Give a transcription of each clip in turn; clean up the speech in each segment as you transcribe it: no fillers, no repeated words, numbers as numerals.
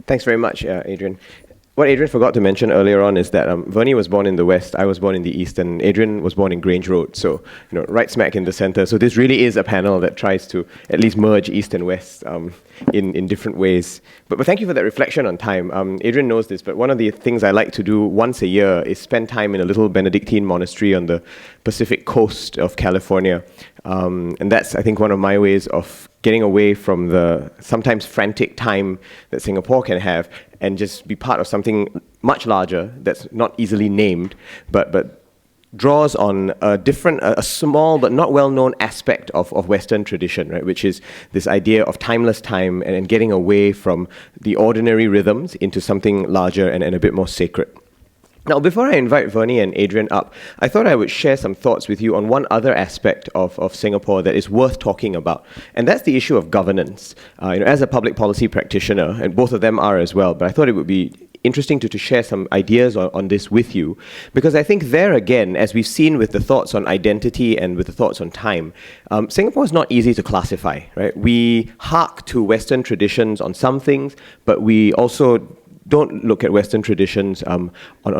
Thanks very much, Adrian. What Adrian forgot to mention earlier on is that Vernie was born in the West, I was born in the East, and Adrian was born in Grange Road, so right smack in the center. So this really is a panel that tries to at least merge East and West in different ways. But thank you for that reflection on time. Adrian knows this, but one of the things I like to do once a year is spend time in a little Benedictine monastery on the Pacific coast of California. And that's, I think, one of my ways of getting away from the sometimes frantic time that Singapore can have and just be part of something much larger that's not easily named, but draws on a small but not well-known aspect of Western tradition, right? Which is this idea of timeless time and getting away from the ordinary rhythms into something larger and a bit more sacred. Now, before I invite Vernie and Adrian up, I thought I would share some thoughts with you on one other aspect of Singapore that is worth talking about, and that's the issue of governance. As a public policy practitioner, and both of them are as well, but I thought it would be interesting to share some ideas on this with you, because I think there again, as we've seen with the thoughts on identity and with the thoughts on time, Singapore is not easy to classify, right? We hark to Western traditions on some things, but we also don't look at Western traditions on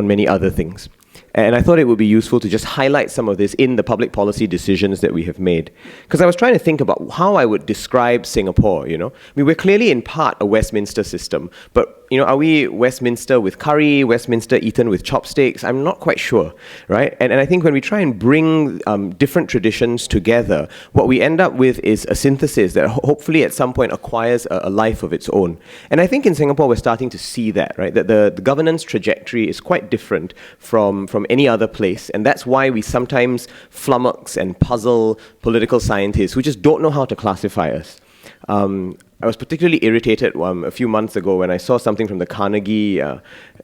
many other things. And I thought it would be useful to just highlight some of this in the public policy decisions that we have made. Because I was trying to think about how I would describe Singapore, I mean, we're clearly in part a Westminster system, but are we Westminster with curry, Westminster eaten with chopsticks? I'm not quite sure, right? And I think when we try and bring different traditions together, what we end up with is a synthesis that hopefully at some point acquires a life of its own. And I think in Singapore we're starting to see that, right? That the governance trajectory is quite different from any other place, and that's why we sometimes flummox and puzzle political scientists who just don't know how to classify us. I was particularly irritated a few months ago when I saw something from the Carnegie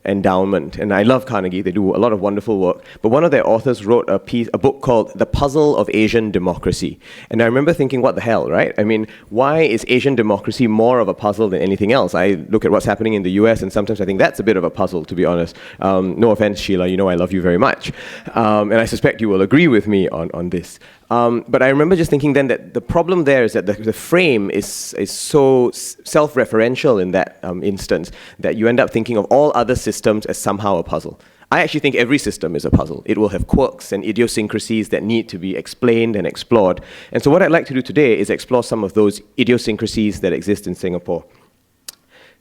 Endowment, and I love Carnegie, they do a lot of wonderful work, but one of their authors wrote a book called The Puzzle of Asian Democracy. And I remember thinking, what the hell, right? I mean, why is Asian democracy more of a puzzle than anything else? I look at what's happening in the US, and sometimes I think that's a bit of a puzzle, to be honest. No offense, Sheila, I love you very much. And I suspect you will agree with me on this. But I remember just thinking then that the problem there is that the frame is so self-referential in that instance that you end up thinking of all other systems as somehow a puzzle. I actually think every system is a puzzle. It will have quirks and idiosyncrasies that need to be explained and explored. And so what I'd like to do today is explore some of those idiosyncrasies that exist in Singapore.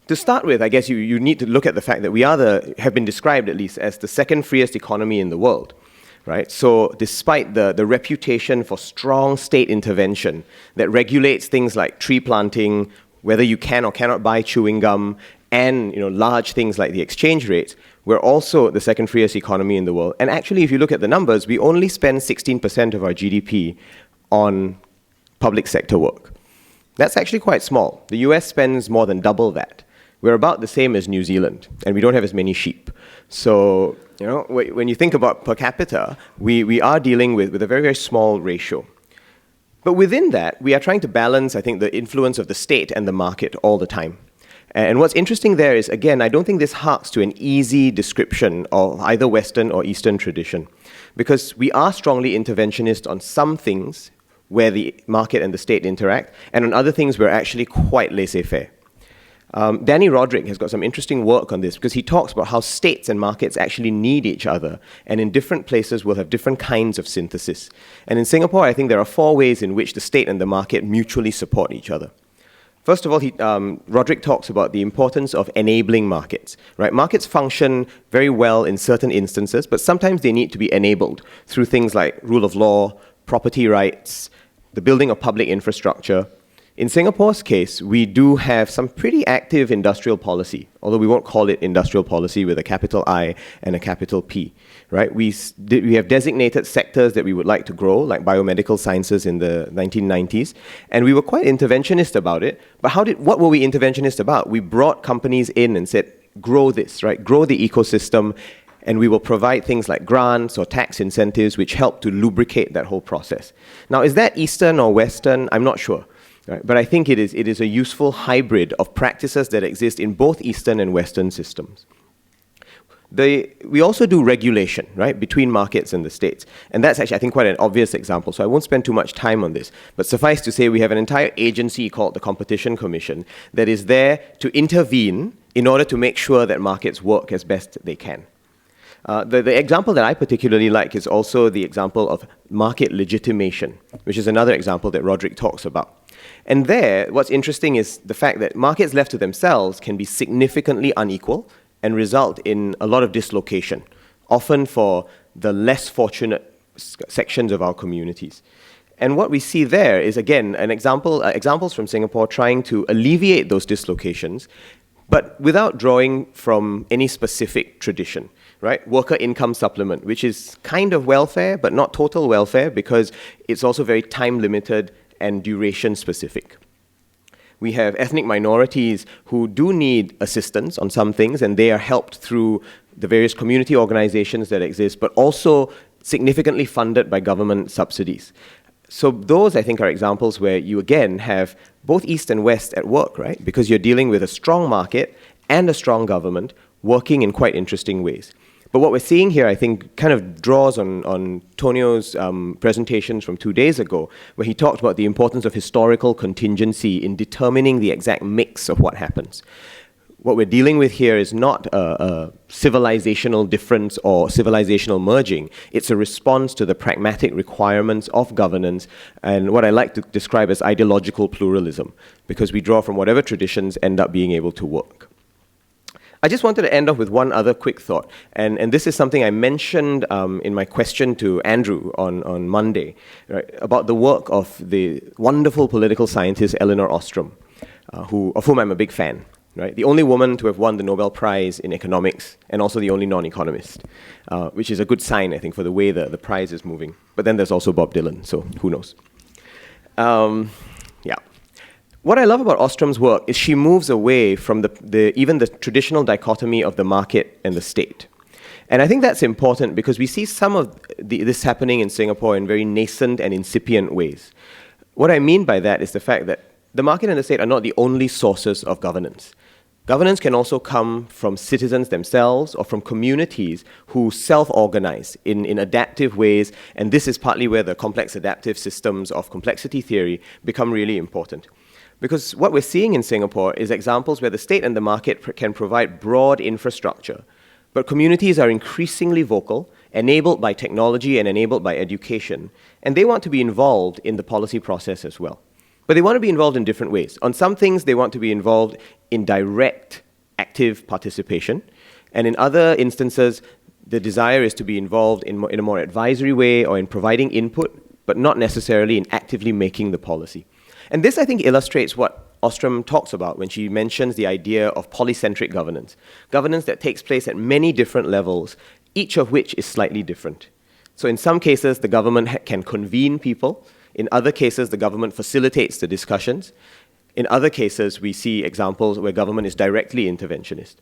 To start with, I guess you need to look at the fact that we have been described at least as the second freest economy in the world. Right? So despite the reputation for strong state intervention that regulates things like tree planting, whether you can or cannot buy chewing gum, and large things like the exchange rates, we're also the second freest economy in the world. And actually, if you look at the numbers, we only spend 16% of our GDP on public sector work. That's actually quite small. The US spends more than double that. We're about the same as New Zealand, and we don't have as many sheep. So, when you think about per capita, we are dealing with a very, very small ratio. But within that, we are trying to balance, I think, the influence of the state and the market all the time. And what's interesting there is, again, I don't think this harks to an easy description of either Western or Eastern tradition, because we are strongly interventionist on some things where the market and the state interact, and on other things we're actually quite laissez-faire. Danny Roderick has got some interesting work on this because he talks about how states and markets actually need each other, and in different places we'll have different kinds of synthesis. And in Singapore, I think there are 4 ways in which the state and the market mutually support each other. First of all, Roderick talks about the importance of enabling markets. Right? Markets function very well in certain instances, but sometimes they need to be enabled through things like rule of law, property rights, the building of public infrastructure. In Singapore's case, we do have some pretty active industrial policy, although we won't call it industrial policy with a capital I and a capital P, right? We have designated sectors that we would like to grow, like biomedical sciences in the 1990s, and we were quite interventionist about it. But what were we interventionist about? We brought companies in and said, grow this, right? Grow the ecosystem, and we will provide things like grants or tax incentives which help to lubricate that whole process. Now, is that Eastern or Western? I'm not sure. Right? But I think it is a useful hybrid of practices that exist in both Eastern and Western systems. We also do regulation, right, between markets and the states. And that's actually, I think, quite an obvious example, so I won't spend too much time on this. But suffice to say, we have an entire agency called the Competition Commission that is there to intervene in order to make sure that markets work as best they can. The example that I particularly like is also the example of market legitimation, which is another example that Roderick talks about. And there, what's interesting is the fact that markets left to themselves can be significantly unequal and result in a lot of dislocation, often for the less fortunate sections of our communities. And what we see there is, again, examples from Singapore trying to alleviate those dislocations, but without drawing from any specific tradition, right? Worker income supplement, which is kind of welfare, but not total welfare, because it's also very time-limited and duration-specific. We have ethnic minorities who do need assistance on some things, and they are helped through the various community organizations that exist, but also significantly funded by government subsidies. So those, I think, are examples where you, again, have both East and West at work, right? Because you're dealing with a strong market and a strong government working in quite interesting ways. But what we're seeing here, I think, kind of draws on Tonio's presentations from 2 days ago, where he talked about the importance of historical contingency in determining the exact mix of what happens. What we're dealing with here is not a civilizational difference or civilizational merging. It's a response to the pragmatic requirements of governance and what I like to describe as ideological pluralism, because we draw from whatever traditions end up being able to work. I just wanted to end off with one other quick thought, and this is something I mentioned in my question to Andrew on Monday, right, about the work of the wonderful political scientist Elinor Ostrom, of whom I'm a big fan. Right? The only woman to have won the Nobel Prize in economics, and also the only non-economist, which is a good sign, I think, for the way the prize is moving. But then there's also Bob Dylan, so who knows? Yeah. What I love about Ostrom's work is she moves away from even the traditional dichotomy of the market and the state. And I think that's important because we see some of this happening in Singapore in very nascent and incipient ways. What I mean by that is the fact that the market and the state are not the only sources of governance. Governance can also come from citizens themselves or from communities who self-organize in adaptive ways, and this is partly where the complex adaptive systems of complexity theory become really important. Because what we're seeing in Singapore is examples where the state and the market can provide broad infrastructure, but communities are increasingly vocal, enabled by technology and enabled by education, and they want to be involved in the policy process as well. But they want to be involved in different ways. On some things, they want to be involved in direct, active participation. And in other instances, the desire is to be involved in a more advisory way or in providing input, but not necessarily in actively making the policy. And this, I think, illustrates what Ostrom talks about when she mentions the idea of polycentric governance. Governance that takes place at many different levels, each of which is slightly different. So in some cases, the government can convene people. In other cases, the government facilitates the discussions. In other cases, we see examples where government is directly interventionist.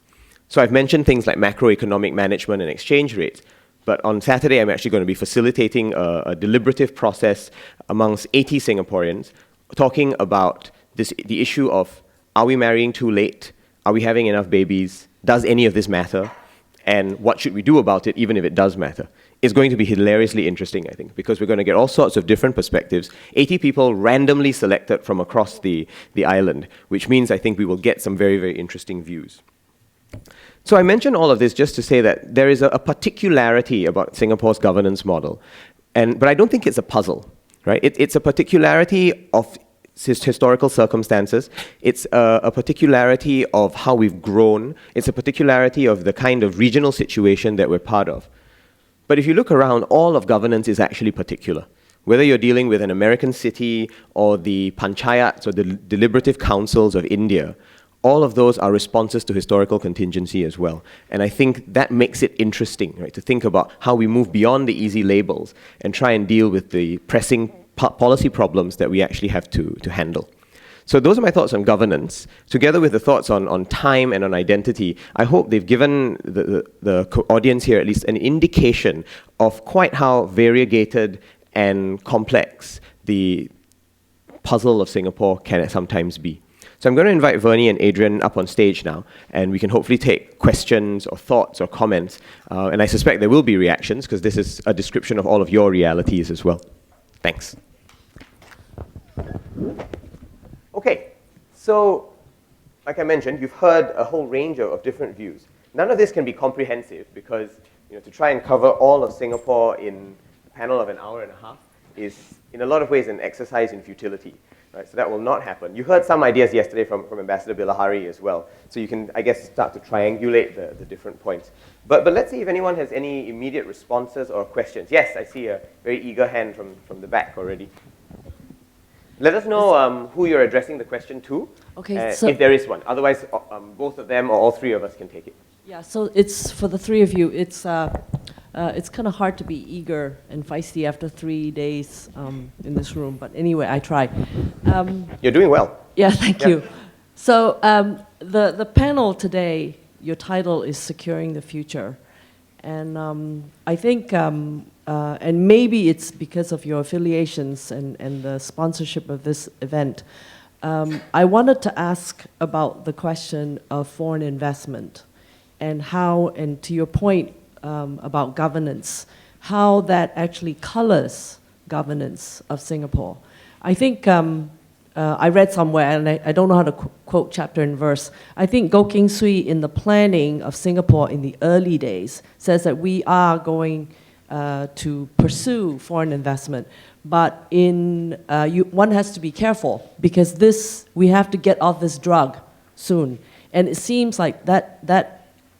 So I've mentioned things like macroeconomic management and exchange rates, but on Saturday, I'm actually going to be facilitating a deliberative process amongst 80 Singaporeans, talking about the issue of, are we marrying too late? Are we having enough babies? Does any of this matter? And what should we do about it, even if it does matter? It's going to be hilariously interesting, I think, because we're going to get all sorts of different perspectives, 80 people randomly selected from across the island, which means I think we will get some very, very interesting views. So I mention all of this just to say that there is a particularity about Singapore's governance model, but I don't think it's a puzzle, right? It's a particularity of historical circumstances. It's a particularity of how we've grown. It's a particularity of the kind of regional situation that we're part of. But if you look around, all of governance is actually particular. Whether you're dealing with an American city or the panchayats or the deliberative councils of India, all of those are responses to historical contingency as well. And I think that makes it interesting, right, to think about how we move beyond the easy labels and try and deal with the pressing policy problems that we actually have to handle. So those are my thoughts on governance. Together with the thoughts on time and on identity, I hope they've given the audience here at least an indication of quite how variegated and complex the puzzle of Singapore can sometimes be. So I'm going to invite Vernie and Adrian up on stage now, and we can hopefully take questions or thoughts or comments. And I suspect there will be reactions, because this is a description of all of your realities as well. Thanks. Okay, so like I mentioned, you've heard a whole range of different views. None of this can be comprehensive because to try and cover all of Singapore in a panel of an hour and a half is, in a lot of ways, an exercise in futility. Right? So that will not happen. You heard some ideas yesterday from Ambassador Bilahari as well. So you can, I guess, start to triangulate the different points. But let's see if anyone has any immediate responses or questions. Yes, I see a very eager hand from the back already. Let us know who you're addressing the question to, okay, so if there is one. Otherwise, both of them or all three of us can take it. yeah, so it's for the three of you. It's kind of hard to be eager and feisty after 3 days in this room. But anyway, I try. You're doing well. Yeah, thank you. So the panel today, your title is Securing the Future. And I think, and maybe it's because of your affiliations and the sponsorship of this event, I wanted to ask about the question of foreign investment and how, and to your point about governance, how that actually colors governance of Singapore. I think I read somewhere, and I don't know how to quote chapter and verse. I think Goh Keng Swee, in the planning of Singapore in the early days, says that we are going to pursue foreign investment, but one has to be careful because we have to get off this drug soon, and it seems like that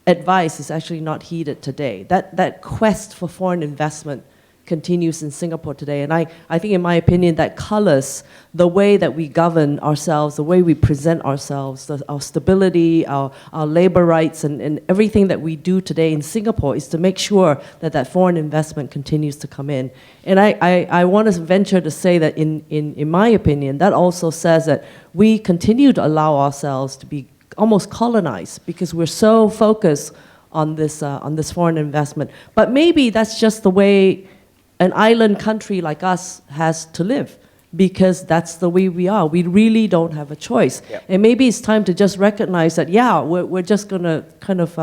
advice is actually not heeded today. That quest for foreign investment continues in Singapore today. And I think, in my opinion, that colors the way that we govern ourselves, the way we present ourselves, our stability, our labor rights, and everything that we do today in Singapore is to make sure that foreign investment continues to come in. And I want to venture to say that, in my opinion, that also says that we continue to allow ourselves to be almost colonized because we're so focused on this foreign investment. But maybe that's just the way an island country like us has to live, because that's the way we are. We really don't have a choice. Yep. And maybe it's time to just recognize that, yeah, we're just going to kind of,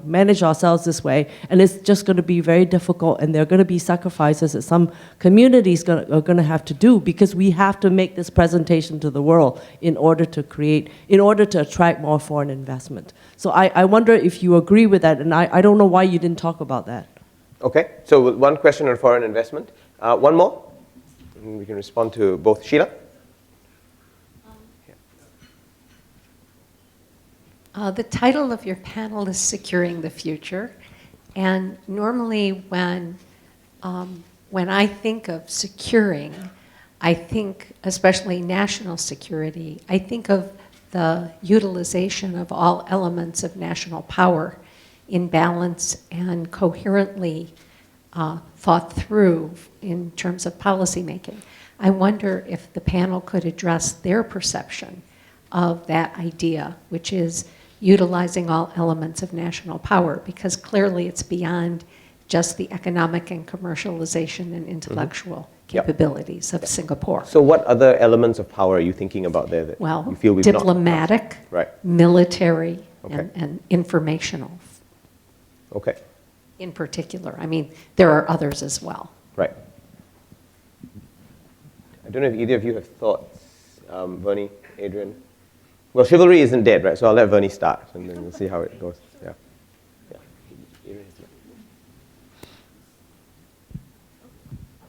manage ourselves this way, and it's just going to be very difficult, and there are going to be sacrifices that some communities are going to have to do, because we have to make this presentation to the world in order to attract more foreign investment. So I wonder if you agree with that, and I don't know why you didn't talk about that. Okay, so one question on foreign investment. One more? And we can respond to both. Sheila? The title of your panel is Securing the Future. And normally when I think of securing, I think, especially national security, I think of the utilization of all elements of national power in balance and coherently thought through in terms of policymaking. I wonder if the panel could address their perception of that idea, which is utilizing all elements of national power, because clearly it's beyond just the economic and commercialization and intellectual capabilities of Singapore. So what other elements of power are you thinking about there that you feel we've diplomatic, military, Okay. and informational. Okay. In particular. I mean, there are others as well. Right. I don't know if either of you have thoughts, Vernie, Adrian. Well, chivalry isn't dead, right? So I'll let Vernie start, and then we'll see how it goes. Yeah.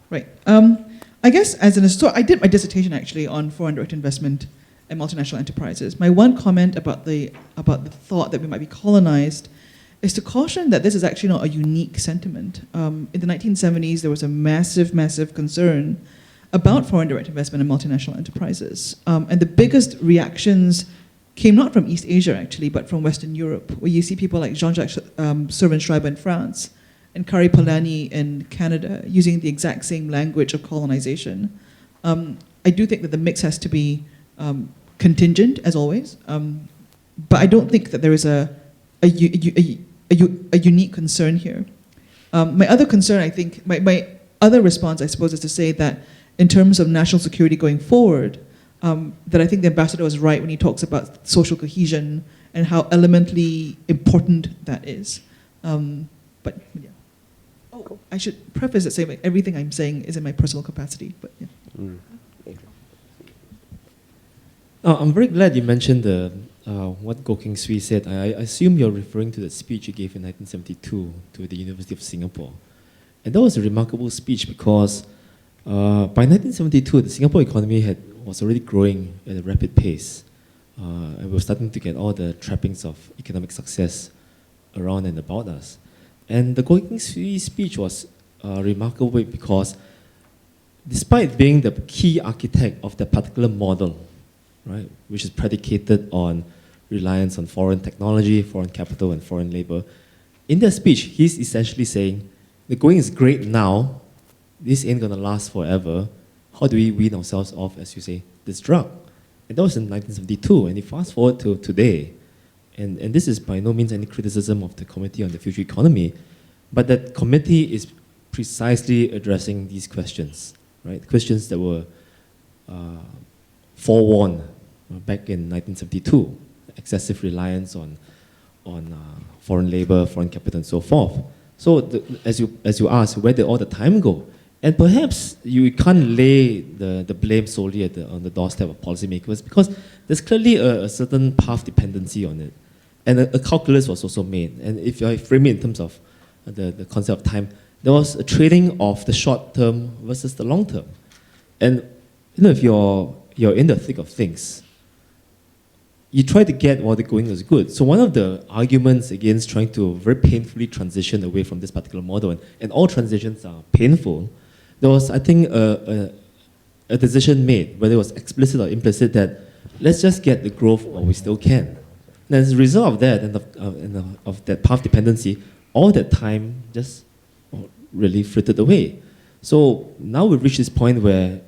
Right. I guess so I did my dissertation actually on foreign direct investment and multinational enterprises. My one comment about the thought that we might be colonized is to caution that this is actually not a unique sentiment. In the 1970s, there was a massive, massive concern about foreign direct investment in multinational enterprises. And the biggest reactions came not from East Asia, actually, but from Western Europe, where you see people like Jean-Jacques Servan-Schreiber in France and Kari Palani in Canada using the exact same language of colonization. I do think that the mix has to be contingent, as always, but I don't think that there is a unique concern here. My other concern, I think, my other response, I suppose, is to say that in terms of national security going forward, that I think the ambassador was right when he talks about social cohesion and how elementally important that is. But yeah. Oh, I should preface it saying everything I'm saying is in my personal capacity. But yeah. I'm very glad you mentioned the what Goh Keng Swee said, I assume you're referring to the speech he gave in 1972 to the University of Singapore. And that was a remarkable speech because by 1972, the Singapore economy was already growing at a rapid pace. And we were starting to get all the trappings of economic success around and about us. And the Goh Keng Swee speech was remarkable because despite being the key architect of that particular model, right, which is predicated on reliance on foreign technology, foreign capital, and foreign labor, in that speech, he's essentially saying, the going is great now, this ain't gonna last forever. How do we wean ourselves off, as you say, this drug? And that was in 1972, and you fast forward to today, and this is by no means any criticism of the Committee on the Future Economy, but that committee is precisely addressing these questions, right? Questions that were forewarned back in 1972, excessive reliance on foreign labor, foreign capital, and so forth. So as you ask, where did all the time go? And perhaps you can't lay the blame solely on the doorstep of policymakers because there's clearly a certain path dependency on it. And a calculus was also made. And if I frame it in terms of the concept of time, there was a trading of the short term versus the long term. And if you're in the thick of things, you try to get while the going is good. So one of the arguments against trying to very painfully transition away from this particular model, and all transitions are painful, there was, I think, a decision made, whether it was explicit or implicit, that let's just get the growth while we still can. And as a result of that, and of that path dependency, all that time just really frittered away. So now we've reached this point where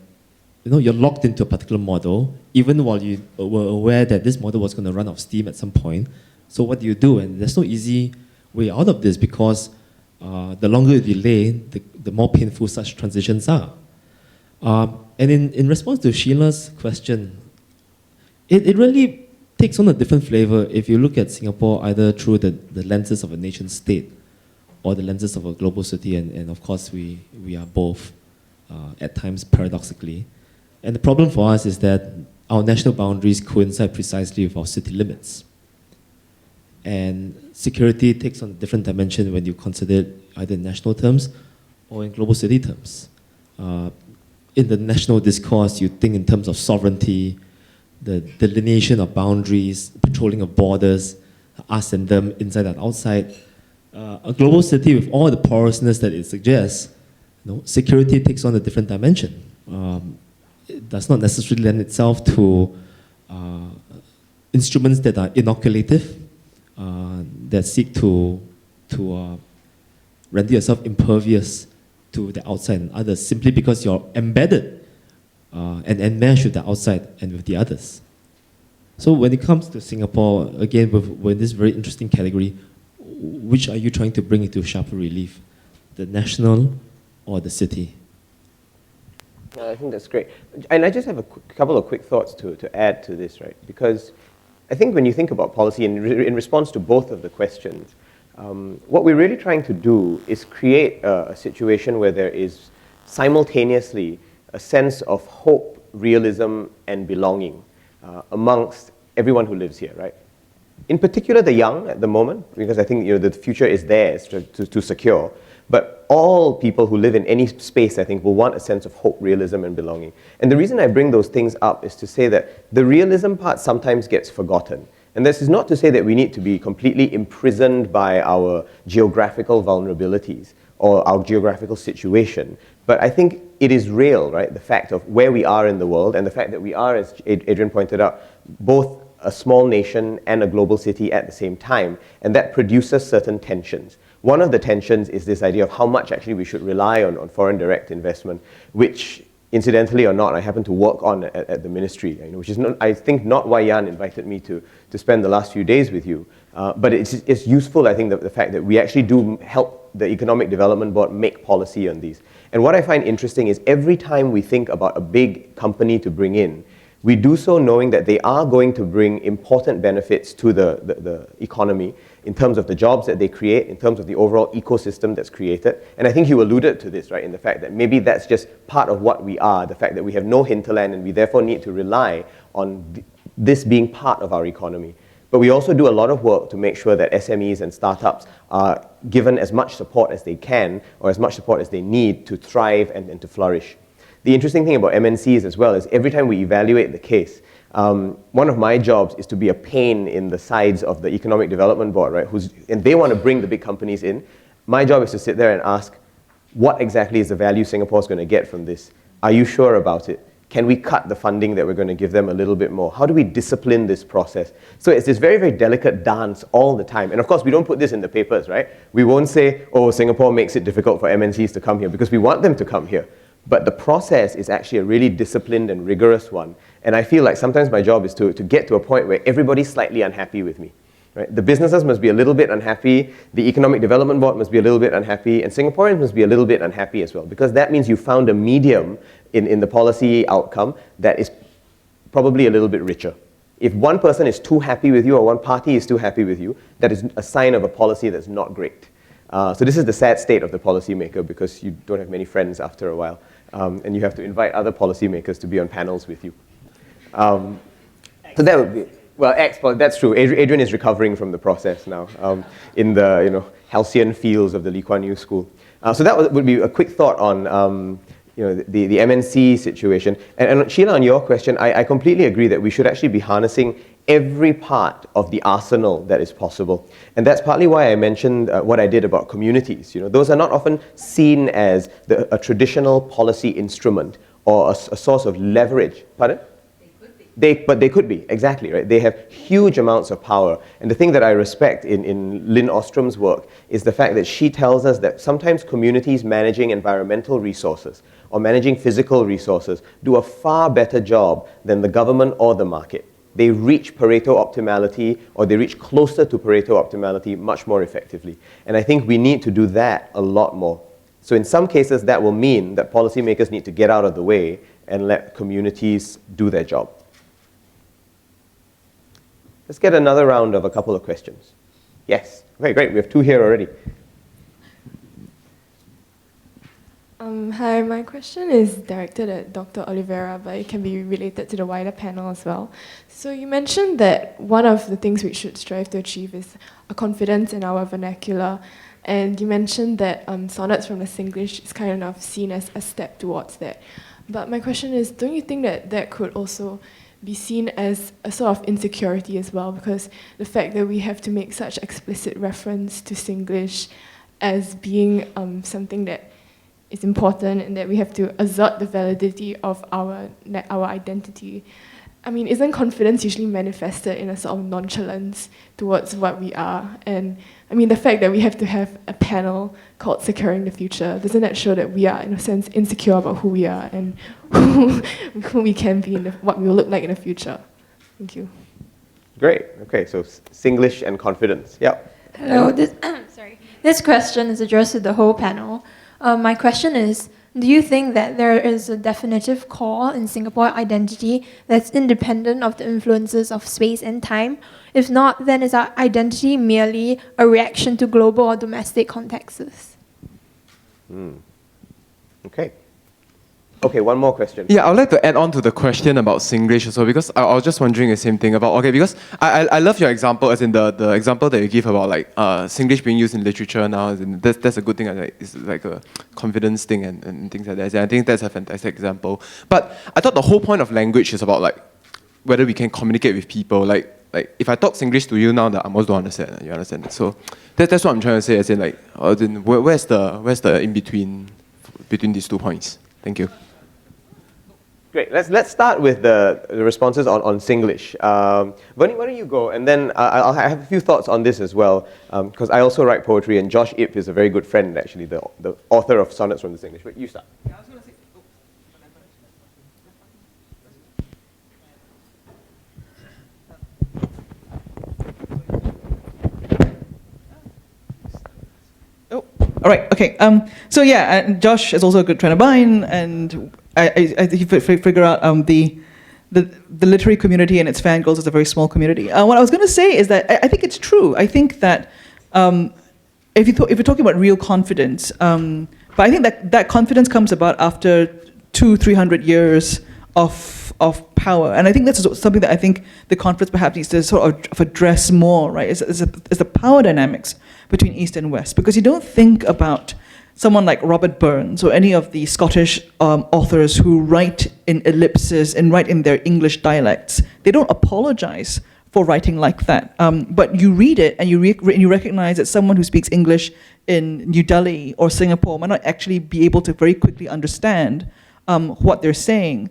you're locked into a particular model, even while you were aware that this model was going to run out of steam at some point. So what do you do? And there's no easy way out of this because the longer you delay, the more painful such transitions are. And in response to Sheila's question, it really takes on a different flavor if you look at Singapore either through the lenses of a nation state or the lenses of a global city, and of course we are both at times paradoxically. And the problem for us is that our national boundaries coincide precisely with our city limits. And security takes on a different dimension when you consider it either in national terms or in global city terms. In the national discourse, you think in terms of sovereignty, the delineation of boundaries, patrolling of borders, us and them, inside and outside. A global city with all the porousness that it suggests, security takes on a different dimension. It does not necessarily lend itself to instruments that are inoculative, that seek to render yourself impervious to the outside and others, simply because you're embedded and enmeshed with the outside and with the others. So when it comes to Singapore, again, we're in this very interesting category. Which are you trying to bring into sharper relief? The national or the city? I think that's great. And I just have a couple of quick thoughts to add to this, right? Because I think when you think about policy in response to both of the questions, what we're really trying to do is create a situation where there is simultaneously a sense of hope, realism, and belonging amongst everyone who lives here, right? In particular, the young at the moment, because I think the future is theirs to secure. But all people who live in any space, I think, will want a sense of hope, realism, and belonging. And the reason I bring those things up is to say that the realism part sometimes gets forgotten. And this is not to say that we need to be completely imprisoned by our geographical vulnerabilities or our geographical situation. But I think it is real, right? The fact of where we are in the world and the fact that we are, as Adrian pointed out, both a small nation and a global city at the same time. And that produces certain tensions. One of the tensions is this idea of how much actually we should rely on foreign direct investment, which, incidentally or not, I happen to work on at the ministry, which is not, I think, not why Jan invited me to spend the last few days with you. But it's useful, I think, the fact that we actually do help the Economic Development Board make policy on these. And what I find interesting is every time we think about a big company to bring in, we do so knowing that they are going to bring important benefits to the economy in terms of the jobs that they create, in terms of the overall ecosystem that's created. And I think you alluded to this, right, in the fact that maybe that's just part of what we are, the fact that we have no hinterland and we therefore need to rely on this being part of our economy. But we also do a lot of work to make sure that SMEs and startups are given as much support as they can, or as much support as they need to thrive and to flourish. The interesting thing about MNCs as well is every time we evaluate the case, one of my jobs is to be a pain in the sides of the Economic Development Board, right? And they want to bring the big companies in. My job is to sit there and ask, what exactly is the value Singapore's going to get from this? Are you sure about it? Can we cut the funding that we're going to give them a little bit more? How do we discipline this process? So it's this very, very delicate dance all the time. And of course, we don't put this in the papers, right? We won't say, oh, Singapore makes it difficult for MNCs to come here, because we want them to come here. But the process is actually a really disciplined and rigorous one. And I feel like sometimes my job is to get to a point where everybody's slightly unhappy with me. Right? The businesses must be a little bit unhappy, the Economic Development Board must be a little bit unhappy, and Singaporeans must be a little bit unhappy as well, because that means you found a medium in the policy outcome that is probably a little bit richer. If one person is too happy with you or one party is too happy with you, that is a sign of a policy that's not great. So this is the sad state of the policymaker, because you don't have many friends after a while, and you have to invite other policymakers to be on panels with you. So that would be, well, that's true. Adrian is recovering from the process now in the halcyon fields of the Lee Kuan Yew School. So that would be a quick thought on the MNC situation. And Sheila, on your question, I completely agree that we should actually be harnessing every part of the arsenal that is possible. And that's partly why I mentioned what I did about communities. Those are not often seen as a traditional policy instrument or a source of leverage. Pardon? But they could be, exactly, right? They have huge amounts of power. And the thing that I respect in Lynn Ostrom's work is the fact that she tells us that sometimes communities managing environmental resources or managing physical resources do a far better job than the government or the market. They reach Pareto optimality, or they reach closer to Pareto optimality much more effectively. And I think we need to do that a lot more. So in some cases, that will mean that policymakers need to get out of the way and let communities do their job. Let's get another round of a couple of questions. Yes. Okay, great. We have two here already. Hi, my question is directed at Dr. Oliveira, but it can be related to the wider panel as well. So you mentioned that one of the things we should strive to achieve is a confidence in our vernacular. And you mentioned that sonnets from the Singlish is kind of seen as a step towards that. But my question is, don't you think that that could also be seen as a sort of insecurity as well, because the fact that we have to make such explicit reference to Singlish as being something that is important and that we have to assert the validity of our identity. I mean, isn't confidence usually manifested in a sort of nonchalance towards what we are? And I mean, the fact that we have to have a panel called Securing the Future, doesn't that show that we are, in a sense, insecure about who we are and who we can be and what we will look like in the future? Thank you. Great. Okay, so Singlish and confidence. Yeah. Hello. This question is addressed to the whole panel. My question is, do you think that there is a definitive core in Singapore identity that's independent of the influences of space and time? If not, then is our identity merely a reaction to global or domestic contexts? Okay. Okay, one more question. Yeah, I would like to add on to the question about Singlish also, because I was just wondering the same thing about, okay, because I love your example, as in the example that you give about like Singlish being used in literature now, and that's a good thing, it's like a confidence thing and things like that. And I think that's a fantastic example. But I thought the whole point of language is about like whether we can communicate with people. Like if I talk Singlish to you now, that I almost don't understand, you understand it. So that's what I'm trying to say, as in like, where's the in-between between these 2 points? Thank you. Great. Let's start with the responses on Singlish. Vernie, why don't you go? And then I have a few thoughts on this as well, because I also write poetry, and Josh Ip is a very good friend, actually, the author of Sonnets from the Singlish. But you start. Yeah, I was going to say. All right. Okay. So yeah, Josh is also a good friend of mine, and I figure out the literary community and its fangirls is a very small community. What I was going to say is that I think it's true. I think that if you're talking about real confidence, but I think that confidence comes about after 200-300 years of power. And I think that's something that I think the conference perhaps needs to sort of address more, right? Is the power dynamics between East and West. Because you don't think about someone like Robert Burns or any of the Scottish authors who write in ellipses and write in their English dialects. They don't apologize for writing like that. But you read it and you recognize that someone who speaks English in New Delhi or Singapore might not actually be able to very quickly understand what they're saying.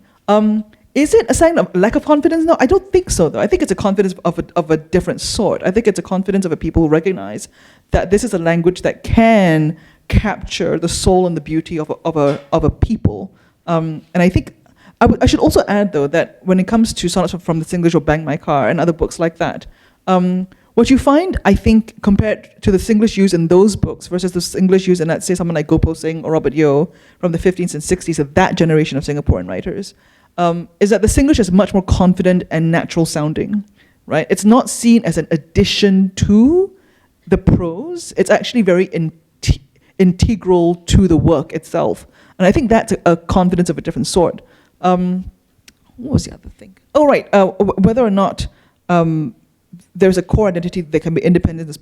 Is it a sign of lack of confidence? No, I don't think so, though. I think it's a confidence of a different sort. I think it's a confidence of a people who recognize that this is a language that can capture the soul and the beauty of a people. And I think I should also add, though, that when it comes to Sonnets from the Singlish or Bang My Car and other books like that, what you find, I think, compared to the Singlish used in those books versus the Singlish used in, let's say, someone like Gopal Singh or Robert Yeo from the 15th and 60s of that generation of Singaporean writers, is that the Singlish is much more confident and natural sounding, right? It's not seen as an addition to the prose. It's actually very integral to the work itself. And I think that's a confidence of a different sort. What was the other thing? Oh, right, whether or not there's a core identity that can be independent of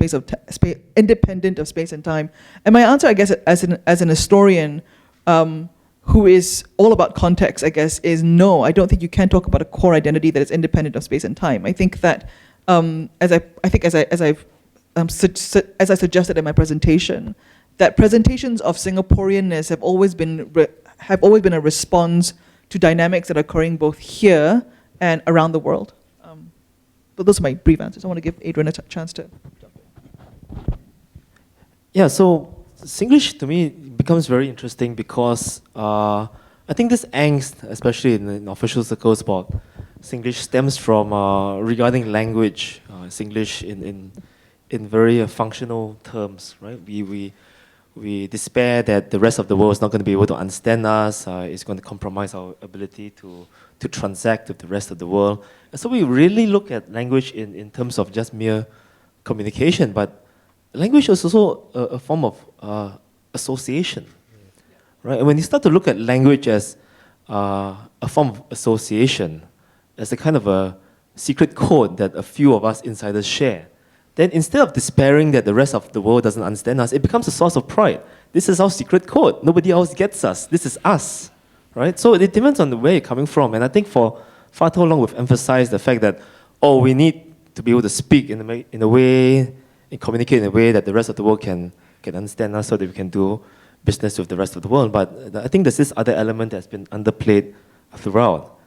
independent of space and time. And my answer, I guess, as an historian who is all about context, I guess, is no. I don't think you can talk about a core identity that is independent of space and time. I think that, as I suggested in my presentation, that presentations of Singaporeanness have always been a response to dynamics that are occurring both here and around the world. But those are my brief answers. I want to give Adrian a chance to jump in. Yeah, so Singlish to me becomes very interesting because I think this angst, especially in official circles about Singlish, stems from regarding language, Singlish in very functional terms, right? We despair that the rest of the world is not going to be able to understand us, it's going to compromise our ability to transact with the rest of the world. And so we really look at language in terms of just mere communication, but language is also a form of association, right? And when you start to look at language as a form of association, as a kind of a secret code that a few of us insiders share, then instead of despairing that the rest of the world doesn't understand us, it becomes a source of pride. This is our secret code. Nobody else gets us. This is us, right? So it depends on where you're coming from. And I think for far too long we've emphasized the fact that, we need to be able to speak in a way, and communicate in a way that the rest of the world can understand us so that we can do business with the rest of the world. But I think there's this other element that's been underplayed throughout.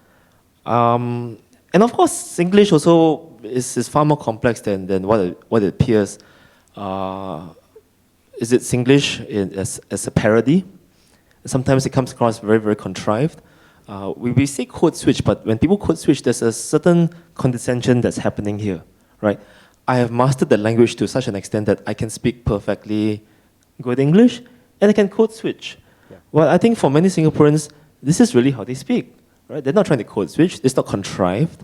And of course, English also is far more complex than what it appears. Is it Singlish as a parody? Sometimes it comes across very, very contrived. We say code switch, but when people code switch, there's a certain condescension that's happening here, right? I have mastered the language to such an extent that I can speak perfectly good English, and I can code switch. Yeah. Well, I think for many Singaporeans, this is really how they speak, right? They're not trying to code switch. It's not contrived.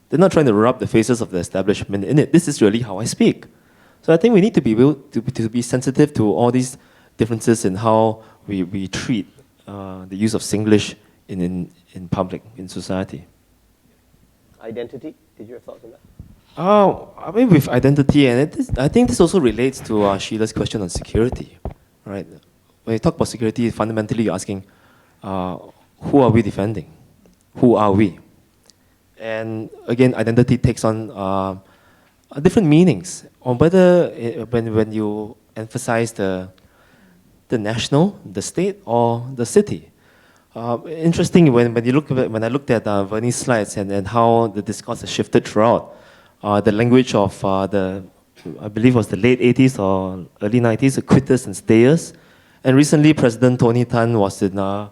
They're not trying to rub the faces of the establishment in it. This is really how I speak. So I think we need to be able to be sensitive to all these differences in how we treat the use of Singlish in public, in society. Identity? Did you have thoughts on that? I mean, with identity, and I think this also relates to Sheila's question on security, right? When you talk about security, fundamentally you're asking, who are we defending? Who are we? And again, identity takes on different meanings on whether when you emphasize the national, the state, or the city. Interesting when I looked at Vernie's slides and how the discourse has shifted throughout. The language of I believe it was the late 80s or early 90s, the quitters and stayers. And recently, President Tony Tan was in, I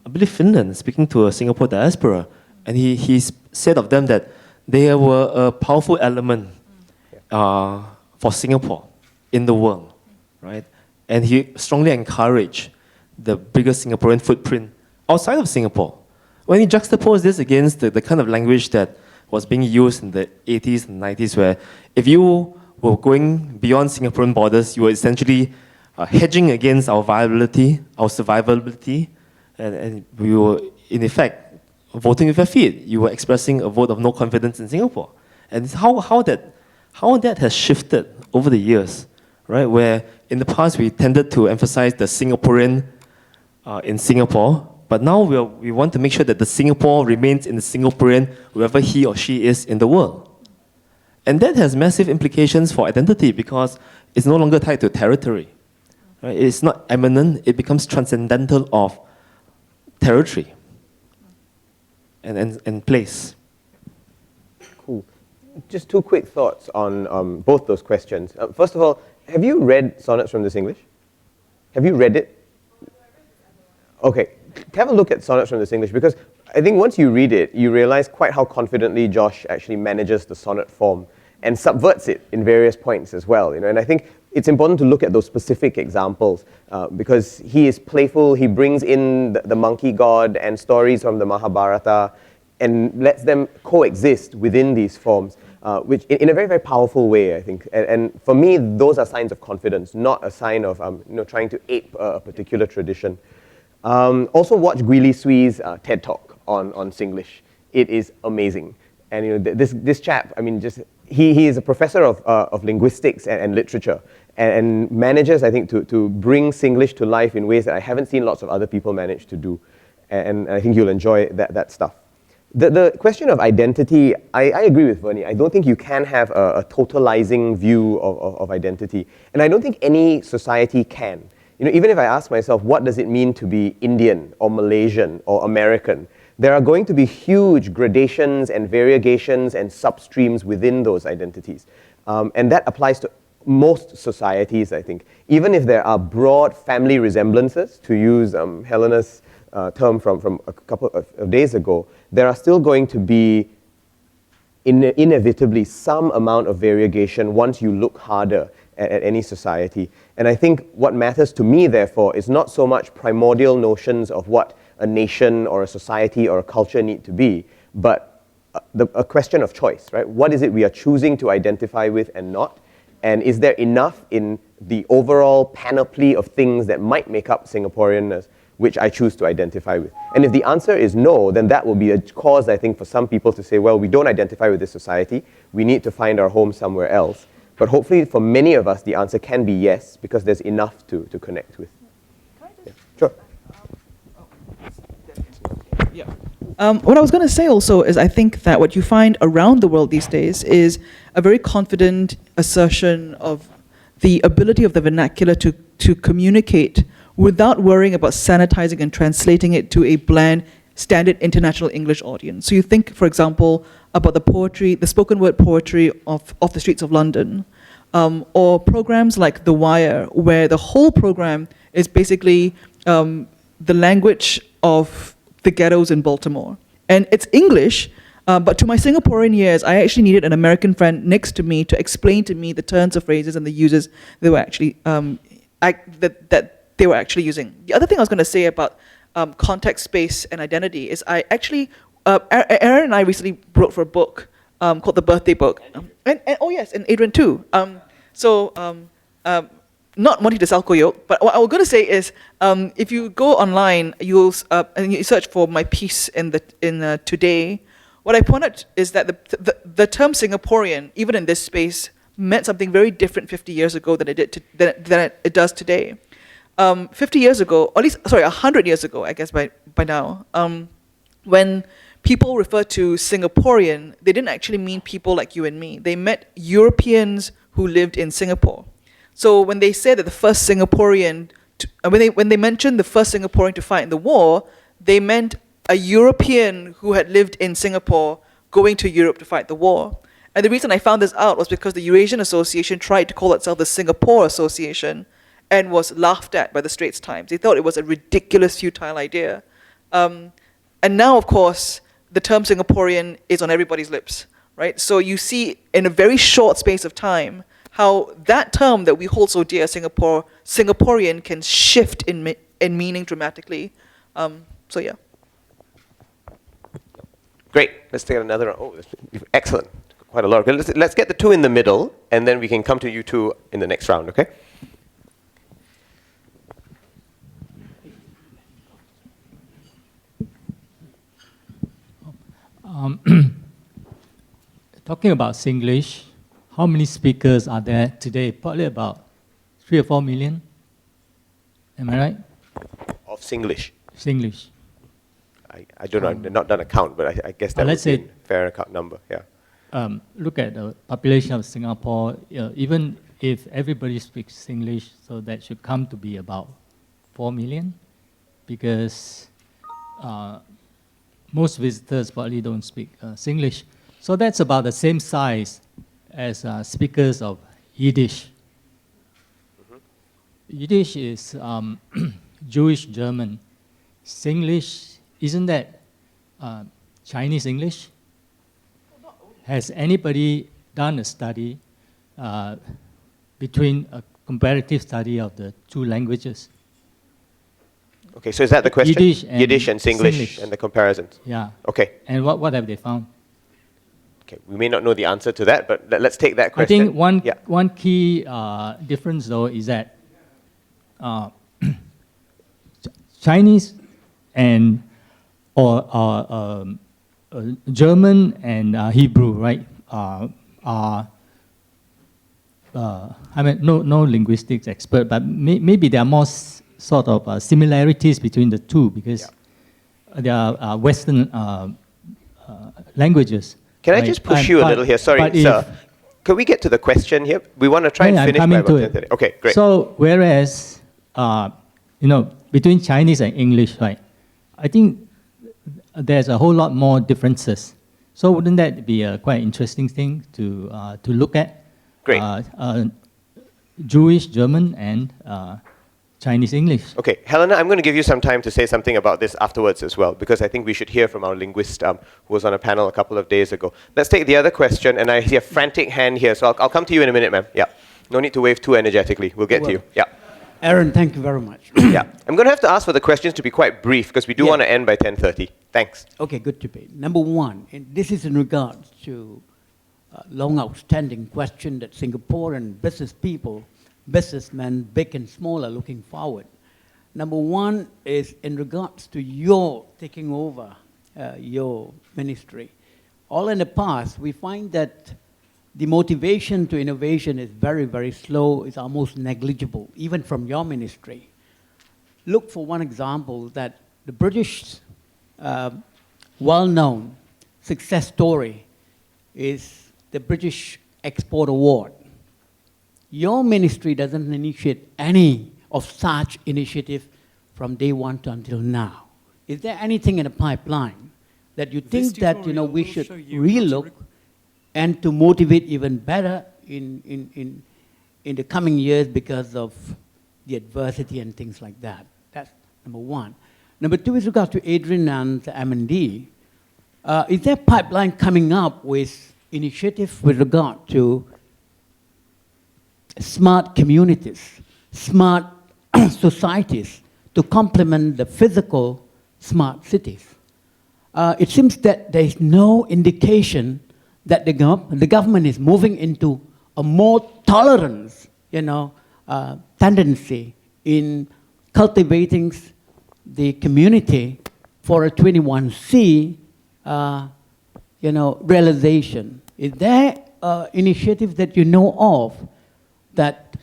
believe, Finland, speaking to a Singapore diaspora. And he said of them that they were a powerful element for Singapore in the world, right? And he strongly encouraged the biggest Singaporean footprint outside of Singapore. When he juxtaposed this against the kind of language that was being used in the 80s and 90s, where if you were going beyond Singaporean borders, you were essentially hedging against our viability, our survivability, and we were, in effect, voting with your feet. You were expressing a vote of no confidence in Singapore. And how that has shifted over the years, right? Where in the past we tended to emphasize the Singaporean in Singapore, but now we want to make sure that the Singapore remains in the Singaporean wherever he or she is in the world. And that has massive implications for identity because it's no longer tied to territory. Right? It's not eminent, it becomes transcendental of territory and place. Cool. Just two quick thoughts on both those questions. First of all, have you read Sonnets from the English? Have you read it? Okay, have a look at Sonnets from the English because I think once you read it, you realize quite how confidently Josh actually manages the sonnet form and subverts it in various points as well. And I think it's important to look at those specific examples because he is playful, he brings in the monkey god and stories from the Mahabharata and lets them coexist within these forms, which in a very, very powerful way, I think. And for me, those are signs of confidence, not a sign of trying to ape a particular tradition. Also watch Gwili Sui's TED Talk on Singlish. It is amazing. And this chap, I mean, just he is a professor of linguistics and literature and manages, I think, to bring Singlish to life in ways that I haven't seen lots of other people manage to do. And I think you'll enjoy that stuff. The question of identity, I agree with Vernie. I don't think you can have a totalizing view of identity. And I don't think any society can. Even if I ask myself, what does it mean to be Indian or Malaysian or American? There are going to be huge gradations and variegations and substreams within those identities. And that applies to most societies, I think. Even if there are broad family resemblances, to use Helena's term from a couple of days ago, there are still going to be inevitably some amount of variegation once you look harder at any society. And I think what matters to me, therefore, is not so much primordial notions of what a nation or a society or a culture need to be, but a question of choice, right? What is it we are choosing to identify with and not? And is there enough in the overall panoply of things that might make up Singaporeanness which I choose to identify with? And if the answer is no, then that will be a cause, I think, for some people to say, well, we don't identify with this society, we need to find our home somewhere else. But hopefully for many of us, the answer can be yes, because there's enough to connect with. Yeah. Sure. What I was going to say also is I think that what you find around the world these days is a very confident assertion of the ability of the vernacular to communicate without worrying about sanitizing and translating it to a bland, standard international English audience. So you think, for example, about the poetry, the spoken word poetry of the streets of London, or programs like The Wire, where the whole program is basically the language of the ghettos in Baltimore. And it's English, but to my Singaporean years, I actually needed an American friend next to me to explain to me the turns of phrases and the uses they were actually that they were actually using. The other thing I was going to say about context, space, and identity is I actually, Aaron and I recently wrote for a book called The Birthday Book. And oh yes, and Adrian too. Not wanting to sell koyok, but what I was going to say is, if you go online, and you search for my piece in Today, what I point out is that the term Singaporean, even in this space, meant something very different 50 years ago than it does today. 50 years ago, or at least, 100 years ago, I guess by now, when people refer to Singaporean, they didn't actually mean people like you and me. They meant Europeans who lived in Singapore. So when they said that the first Singaporean, when they mentioned the first Singaporean to fight in the war, they meant a European who had lived in Singapore going to Europe to fight the war. And the reason I found this out was because the Eurasian Association tried to call itself the Singapore Association and was laughed at by the Straits Times. They thought it was a ridiculous, futile idea. And now, of course, the term Singaporean is on everybody's lips, right? So you see in a very short space of time how that term that we hold so dear, Singaporean, can shift in meaning dramatically. So yeah. Great. Let's take another. Oh, excellent. Quite a lot. Okay, let's get the two in the middle, and then we can come to you two in the next round, okay? Talking about Singlish, how many speakers are there today? Probably about 3 or 4 million. Am I right? Of Singlish. Singlish. I don't know, I've not done a count, but I guess that would let's be say- a fair account number, yeah. Look at the population of Singapore. Even if everybody speaks Singlish, so that should come to be about 4 million, because most visitors probably don't speak Singlish. So that's about the same size as speakers of Yiddish. Yiddish is Jewish German. Singlish, isn't that Chinese English? Has anybody done a study between a comparative study of the two languages? Okay, so is that the question? Yiddish and Singlish Singlish. and the comparisons. Yeah. Okay. And what have they found? Okay, we may not know the answer to that, but let's take that I question. think one, Yeah. one key difference, though, is that Chinese and German and Hebrew, right? I mean, no linguistics expert, but maybe there are more sort of similarities between the two, because they are Western languages. Can I right? just push you a little here? Sorry, but sir. Could we get to the question here? We want to try and I'm finish by coming about to it. 10:30. Okay, great. So whereas, between Chinese and English, right, I think there's a whole lot more differences. So wouldn't that be a quite interesting thing to look at? Great. Jewish, German, and Chinese English. Okay, Helena, I'm going to give you some time to say something about this afterwards as well, because I think we should hear from our linguist who was on a panel a couple of days ago. Let's take the other question, and I see a frantic hand here, so I'll come to you in a minute, ma'am. Yeah. No need to wave too energetically. We'll get to you. Yeah. Aaron, thank you very much. Yeah. I'm going to have to ask for the questions to be quite brief, because we do want to end by 10:30. Thanks. Okay, good debate. Number one, and this is in regards to a long outstanding question that Singaporean business people, businessmen, big and small, are looking forward. Number one is in regards to your taking over your ministry. All in the past, we find that the motivation to innovation is very, very slow, it's almost negligible, even from your ministry. Look for one example that the British well-known success story is the British Export Award. Your ministry doesn't initiate any of such initiative from day one to until now. Is there anything in the pipeline that you think that we should relook and to motivate even better in the coming years because of the adversity and things like that? That's number one. Number two is regard to Adrian and the M&D. Is there a pipeline coming up with initiative with regard to smart communities, smart societies to complement the physical smart cities? It seems that there is no indication that the government is moving into a more tolerance, tendency in cultivating the community for a 21C, realization. Is there initiative that you know of that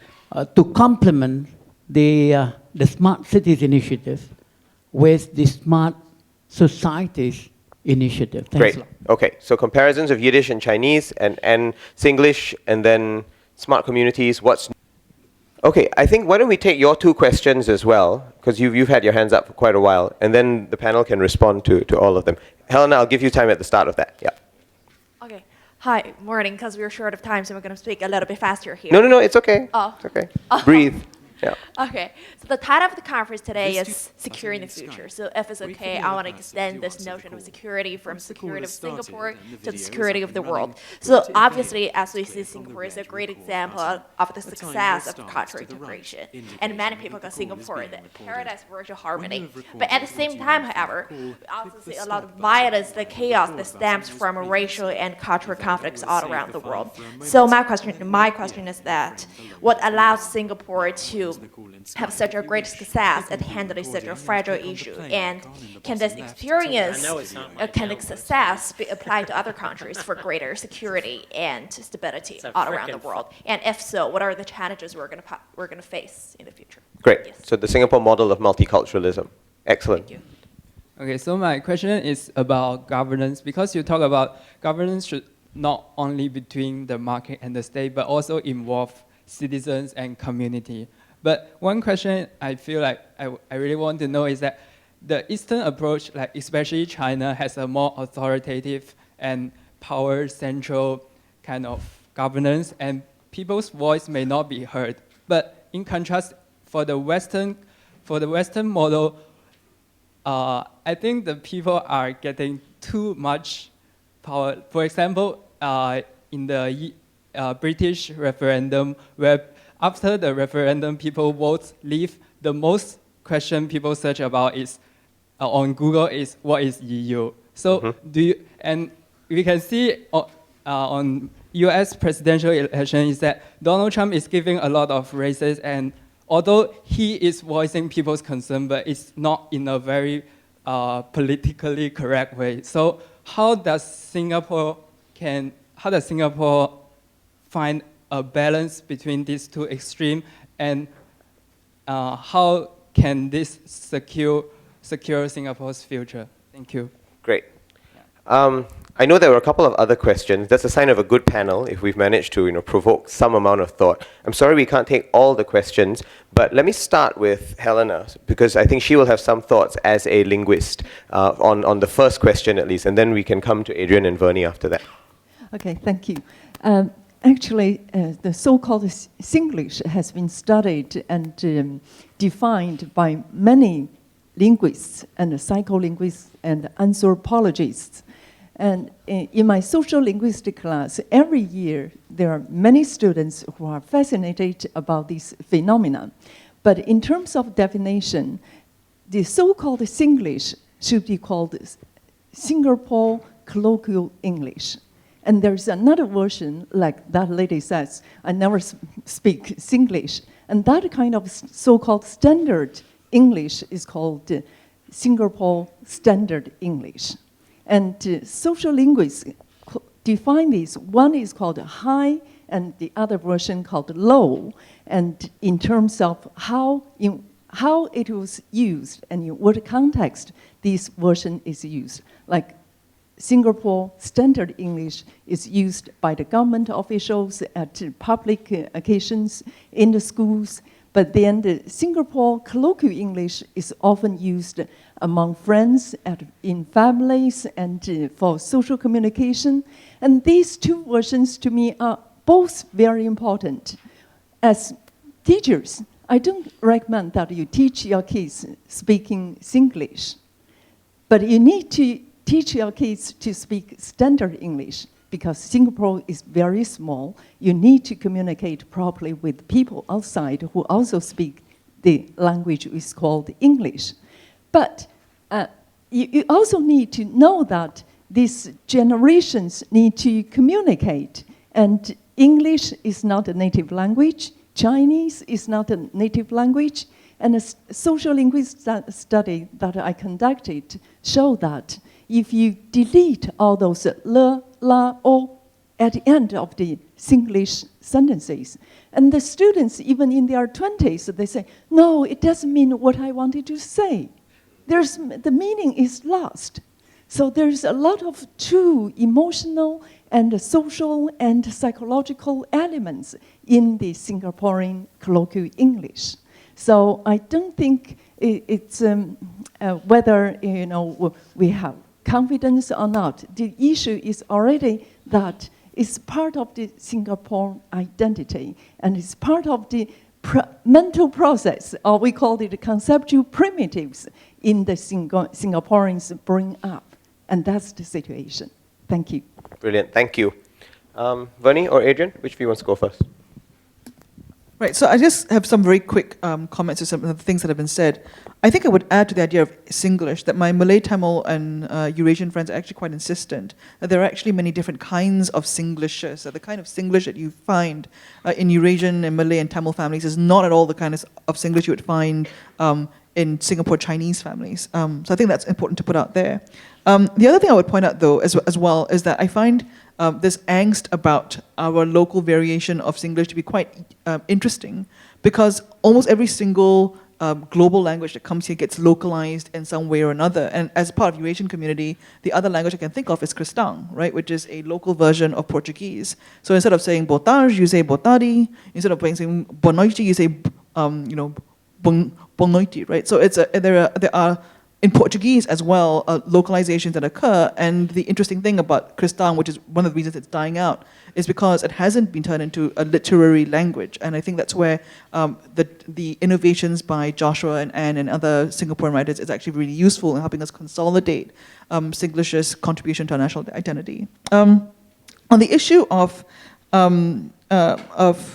to complement the Smart Cities initiative with the Smart Societies initiative? Thanks Great. a lot. Okay, so comparisons of Yiddish and Chinese and Singlish, and then smart communities. Okay, I think why don't we take your two questions as well, because you've had your hands up for quite a while, and then the panel can respond to all of them. Helena, I'll give you time at the start of that. Yeah. Okay. Hi, morning, because we're short of time, so we're going to speak a little bit faster here. No, it's okay. Oh. It's okay. Breathe. Yeah. Okay, so the title of the conference today is Securing the Future. So if it's okay, I want to extend this notion of security from security of Singapore to the security of the world. So obviously, as we see, Singapore is a great example of the success of cultural integration. And many people call Singapore the paradise of virtual harmony. But at the same time, however, we also see a lot of violence, the chaos that stems from racial and cultural conflicts all around the world. So my question is that what allows Singapore to to have such a great success at handling such a fragile issue? And can this experience, can the success be applied to other countries for greater security and stability all around the world? And if so, what are the challenges we're going to face in the future? Great. Yes. So the Singapore model of multiculturalism. Excellent. Thank you. Okay, so my question is about governance, because you talk about governance should not only between the market and the state, but also involve citizens and community. But one question I feel like I really want to know is that the Eastern approach, like especially China, has a more authoritative and power central kind of governance, and people's voice may not be heard. But in contrast, for the Western model, I think the people are getting too much power. For example, in the British referendum, where after the referendum, people vote leave, the most question people search about is on Google is what is EU. So and we can see on US presidential election is that Donald Trump is giving a lot of raises, and although he is voicing people's concern, but it's not in a very politically correct way. So how does Singapore find a balance between these two extremes, and how can this secure Singapore's future? Thank you. Great. I know there were a couple of other questions. That's a sign of a good panel if we've managed to provoke some amount of thought. I'm sorry we can't take all the questions, but let me start with Helena, because I think she will have some thoughts as a linguist on the first question at least, and then we can come to Adrian and Vernie after that. Okay, thank you. Actually, the so-called Singlish has been studied and defined by many linguists and psycholinguists and anthropologists. And in my social linguistic class, every year there are many students who are fascinated about this phenomenon. But in terms of definition, the so-called Singlish should be called Singapore colloquial English. And there's another version, like that lady says, I never speak Singlish. And that kind of so-called standard English is called Singapore Standard English. And social linguists define these. One is called high, and the other version called low. And in terms of how it was used and in what context this version is used. Like Singapore Standard English is used by the government officials at public occasions in the schools. But then the Singapore colloquial English is often used among friends, in families, and for social communication. And these two versions to me are both very important. As teachers, I don't recommend that you teach your kids speaking Singlish, but you need to teach your kids to speak standard English, because Singapore is very small. You need to communicate properly with people outside who also speak the language which is called English. But you also need to know that these generations need to communicate. And English is not a native language. Chinese is not a native language. And a social linguistic study that I conducted showed that if you delete all those le, la, o at the end of the Singlish sentences, and the students, even in their 20s, they say, no, it doesn't mean what I wanted to say. The meaning is lost. So there's a lot of true emotional and social and psychological elements in the Singaporean colloquial English. So I don't think it's whether we have confidence or not. The issue is already that it's part of the Singapore identity, and it's part of the mental process, or we call it the conceptual primitives in the Singaporeans bring up. And that's the situation. Thank you. Brilliant, thank you. Vernie or Adrian, which of you wants to go first? Right, so I just have some very quick comments to some of the things that have been said. I think I would add to the idea of Singlish that my Malay, Tamil, and Eurasian friends are actually quite insistent that there are actually many different kinds of Singlishes. So the kind of Singlish that you find in Eurasian and Malay and Tamil families is not at all the kind of Singlish you would find in Singapore Chinese families. So I think that's important to put out there. The other thing I would point out, though, as well, is that I find this angst about our local variation of Singlish to be quite interesting, because almost every single global language that comes here gets localized in some way or another. And as part of Eurasian community, the other language I can think of is Cristão, right, which is a local version of Portuguese. So instead of saying boa tarde, you say boa tarde. Instead of saying boa noite, you say boa noite, right? So there are in Portuguese as well, localizations that occur, and the interesting thing about Cristão, which is one of the reasons it's dying out, is because it hasn't been turned into a literary language, and I think that's where the innovations by Joshua and Anne and other Singaporean writers is actually really useful in helping us consolidate Singlish's contribution to our national identity. On the issue of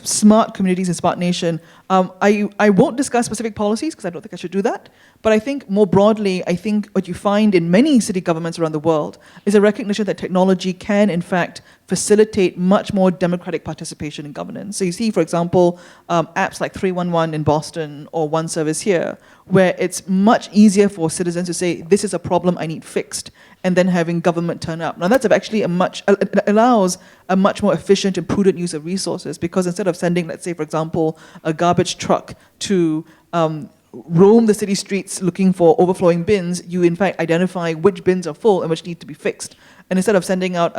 smart communities and smart nation, I won't discuss specific policies because I don't think I should do that. But I think more broadly, I think what you find in many city governments around the world is a recognition that technology can, in fact, facilitate much more democratic participation in governance. So you see, for example, apps like 311 in Boston or One Service here, where it's much easier for citizens to say, this is a problem I need fixed, and then having government turn up. Now that's actually it allows a much more efficient and prudent use of resources, because instead of sending, let's say, for example, a garbage truck to roam the city streets looking for overflowing bins, you in fact identify which bins are full and which need to be fixed. And instead of sending out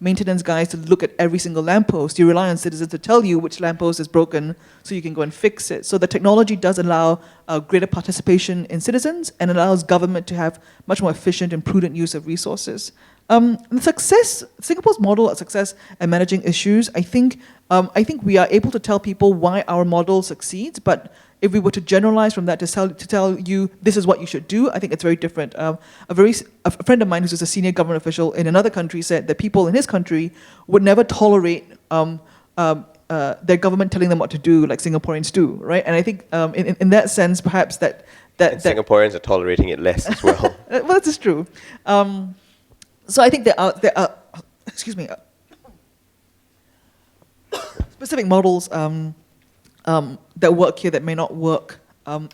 maintenance guys to look at every single lamppost, you rely on citizens to tell you which lamppost is broken so you can go and fix it. So the technology does allow greater participation in citizens and allows government to have much more efficient and prudent use of resources. Singapore's model of success at managing issues, I think we are able to tell people why our model succeeds, but if we were to generalize from that to tell you this is what you should do, I think it's very different. A friend of mine who's a senior government official in another country said that people in his country would never tolerate their government telling them what to do like Singaporeans do, right? And I think in that sense, perhaps that Singaporeans are tolerating it less as well. Well, this is true. So I think there are specific models that work here that may not work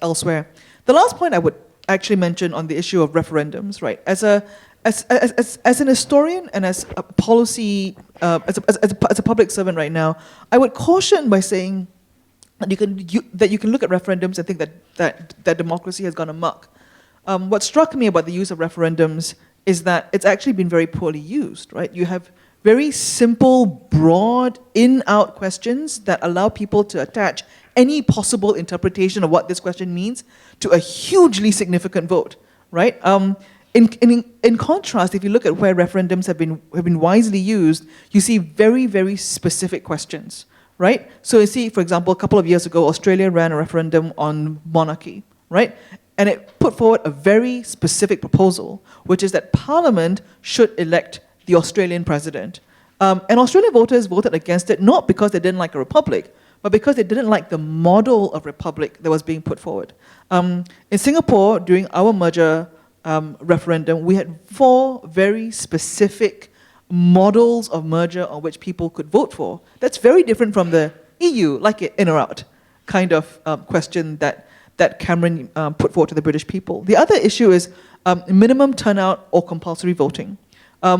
elsewhere. The last point I would actually mention on the issue of referendums, right? As an historian and as a policy, as a public servant right now, I would caution by saying that you can look at referendums and think that democracy has gone amok. What struck me about the use of referendums is that it's actually been very poorly used, right? You have very simple, broad, in-out questions that allow people to attach any possible interpretation of what this question means to a hugely significant vote, right? In contrast, if you look at where referendums have been wisely used, you see very, very specific questions, right? So you see, for example, a couple of years ago, Australia ran a referendum on monarchy, right? And it put forward a very specific proposal, which is that Parliament should elect the Australian president. And Australian voters voted against it not because they didn't like a republic, but because they didn't like the model of republic that was being put forward. In Singapore, during our merger referendum, we had 4 very specific models of merger on which people could vote for. That's very different from the EU, like it in or out kind of question that Cameron put forward to the British people. The other issue is minimum turnout or compulsory voting.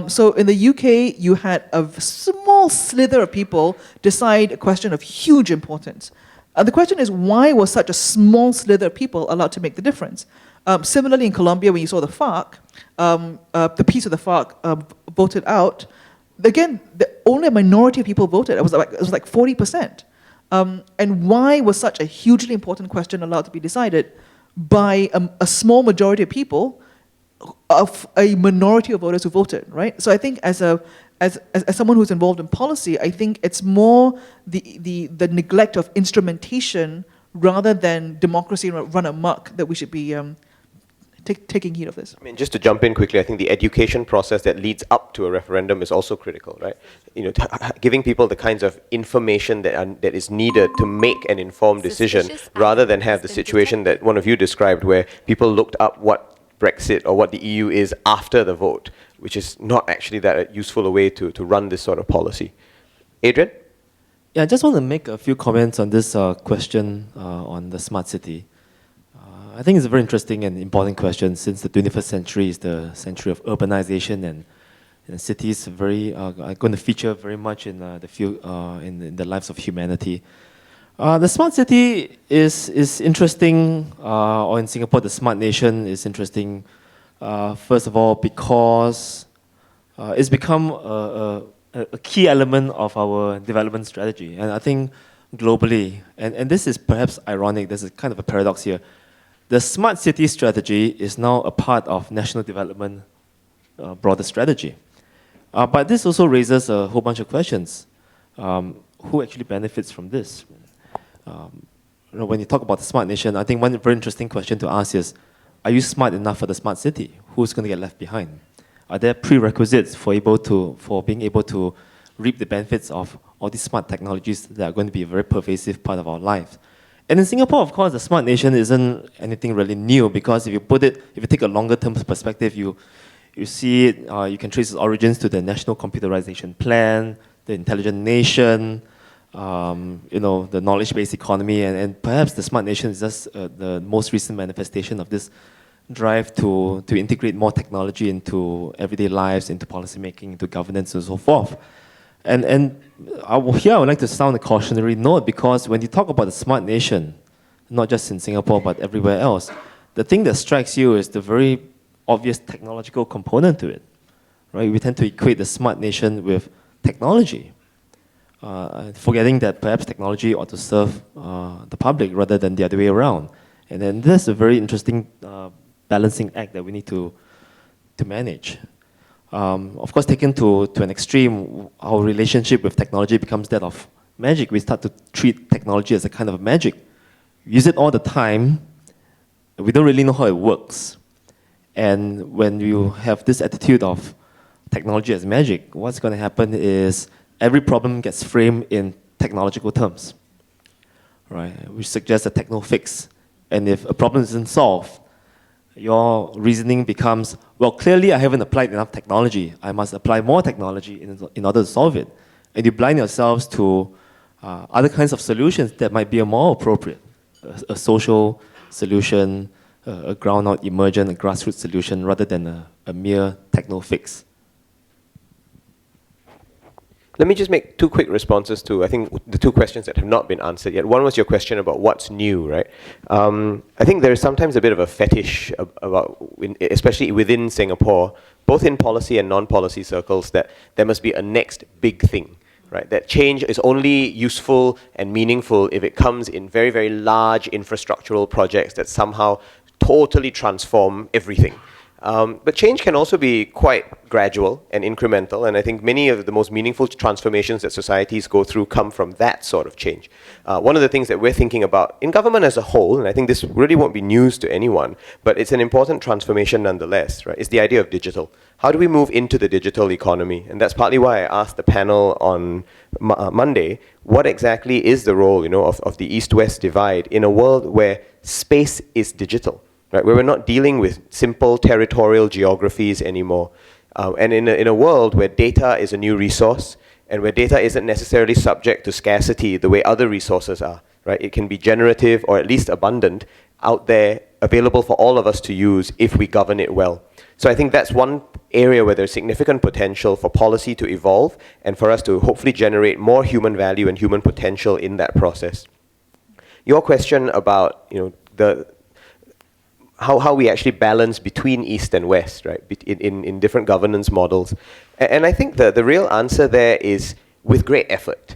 So in the UK, you had a small slither of people decide a question of huge importance. The question is, why was such a small slither of people allowed to make the difference? Similarly, in Colombia, when you saw the FARC, the piece of the FARC voted out, again, only a minority of people voted. It was like 40%. And why was such a hugely important question allowed to be decided by a small majority of people, of a minority of voters who voted, right? So I think as someone who's involved in policy, I think it's more the neglect of instrumentation rather than democracy run amok that we should be taking heed of this. I mean, just to jump in quickly, I think the education process that leads up to a referendum is also critical, right? You know, giving people the kinds of information that is needed to make an informed decision, rather than have the situation that one of you described, where people looked up what Brexit or what the EU is after the vote, which is not actually that useful a way to run this sort of policy. Adrian? Yeah, I just want to make a few comments on this question on the smart city. I think it's a very interesting and important question, since the 21st century is the century of urbanization, and cities are going to feature very much in the lives of humanity. The smart city is interesting, or in Singapore, the smart nation is interesting. First of all, because it's become a key element of our development strategy, and I think globally, and this is perhaps ironic. There's a kind of a paradox here. The smart city strategy is now a part of national development broader strategy. But this also raises a whole bunch of questions. Who actually benefits from this? When you talk about the smart nation, I think one very interesting question to ask is, are you smart enough for the smart city? Who's going to get left behind? Are there prerequisites for being able to reap the benefits of all these smart technologies that are going to be a very pervasive part of our lives? And in Singapore, of course, the smart nation isn't anything really new, because if you take a longer term perspective, you see it, you can trace its origins to the National Computerization Plan, the Intelligent Nation, the knowledge-based economy, and perhaps the smart nation is just the most recent manifestation of this drive to integrate more technology into everyday lives, into policymaking, into governance, and so forth. And here I would like to sound a cautionary note, because when you talk about the smart nation, not just in Singapore but everywhere else, the thing that strikes you is the very obvious technological component to it, right? We tend to equate the smart nation with technology, forgetting that perhaps technology ought to serve the public rather than the other way around. And then that's a very interesting balancing act that we need to manage. Of course, taken to an extreme, our relationship with technology becomes that of magic. We start to treat technology as a kind of magic. We use it all the time. We don't really know how it works. And when you have this attitude of technology as magic, what's going to happen is every problem gets framed in technological terms, right? Which suggests a techno fix. And if a problem isn't solved, your reasoning becomes, well, clearly I haven't applied enough technology. I must apply more technology in order to solve it. And you blind yourselves to other kinds of solutions that might be more appropriate. A social solution, a ground-out emergent, a grassroots solution, rather than a mere techno fix. Let me just make two quick responses to, I think, the two questions that have not been answered yet. One was your question about what's new, right? I think there is sometimes a bit of a fetish about, especially within Singapore, both in policy and non-policy circles, that there must be a next big thing, right? That change is only useful and meaningful if it comes in very, very large infrastructural projects that somehow totally transform everything. But change can also be quite gradual and incremental, and I think many of the most meaningful transformations that societies go through come from that sort of change. One of the things that we're thinking about in government as a whole, and I think this really won't be news to anyone, but it's an important transformation nonetheless, right? Is the idea of digital. How do we move into the digital economy? And that's partly why I asked the panel on Monday, what exactly is the role, of the East-West divide in a world where space is digital? Right, where we're not dealing with simple territorial geographies anymore. And in a world where data is a new resource, and where data isn't necessarily subject to scarcity the way other resources are, right? It can be generative or at least abundant out there, available for all of us to use if we govern it well. So I think that's one area where there's significant potential for policy to evolve and for us to hopefully generate more human value and human potential in that process. Your question about, how we actually balance between East and West, right, in different governance models. And I think the real answer there is with great effort.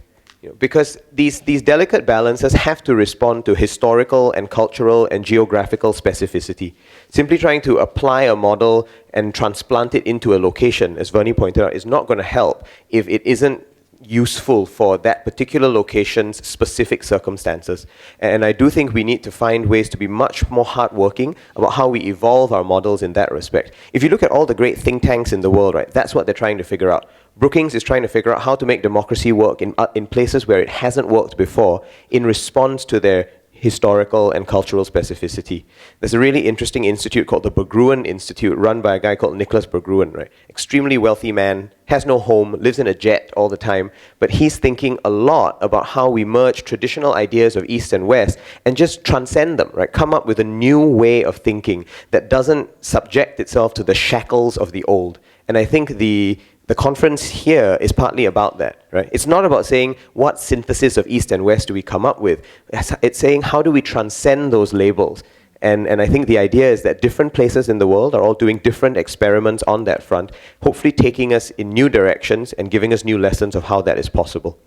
Because these delicate balances have to respond to historical and cultural and geographical specificity. Simply trying to apply a model and transplant it into a location, as Vernie pointed out, is not going to help if it isn't useful for that particular location's specific circumstances. And I do think we need to find ways to be much more hardworking about how we evolve our models in that respect. If you look at all the great think tanks in the world, right, that's what they're trying to figure out. Brookings is trying to figure out how to make democracy work in places where it hasn't worked before in response to their historical and cultural specificity. There's a really interesting institute called the Berggruen Institute, run by a guy called Nicholas Berggruen, right? Extremely wealthy man, has no home, lives in a jet all the time, but he's thinking a lot about how we merge traditional ideas of East and West and just transcend them, right? Come up with a new way of thinking that doesn't subject itself to the shackles of the old. And I think the conference here is partly about that, right? It's not about saying what synthesis of East and West do we come up with. It's saying how do we transcend those labels. And I think the idea is that different places in the world are all doing different experiments on that front, hopefully taking us in new directions and giving us new lessons of how that is possible.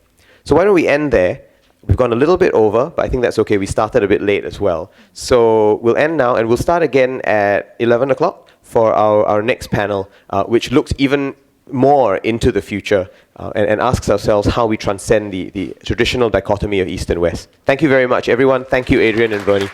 So why don't we end there? We've gone a little bit over, but I think that's okay. We started a bit late as well. So we'll end now, and we'll start again at 11 o'clock for our next panel, which looks even more into the future and asks ourselves how we transcend the traditional dichotomy of East and West. Thank you very much, everyone. Thank you, Adrian and Vernie.